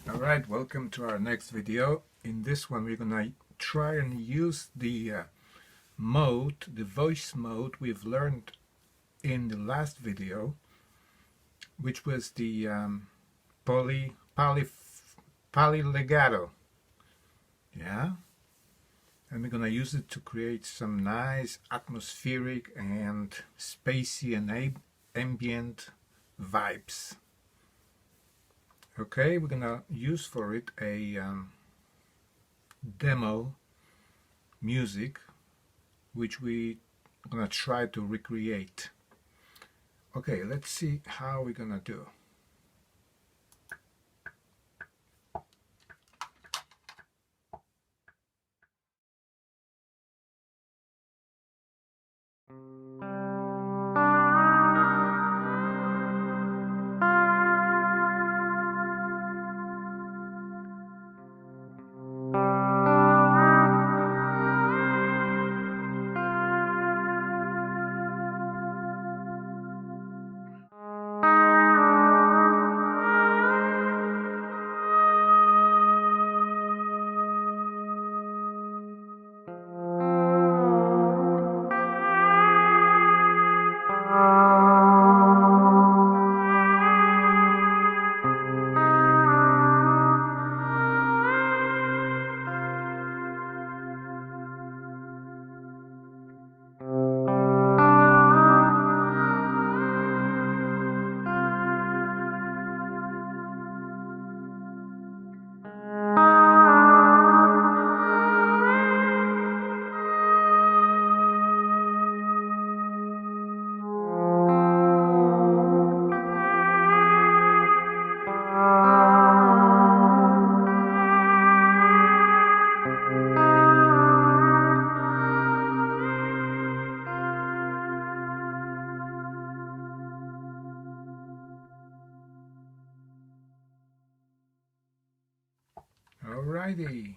Alright, welcome to our next video. In this one we're gonna try and use the voice mode we've learned in the last video, which was the poly legato. Yeah? And we're gonna use it to create some nice atmospheric and spacey and ambient vibes. Okay, we're gonna use for it a demo music which we're gonna try to recreate. Okay, let's see how we're gonna do. Alrighty.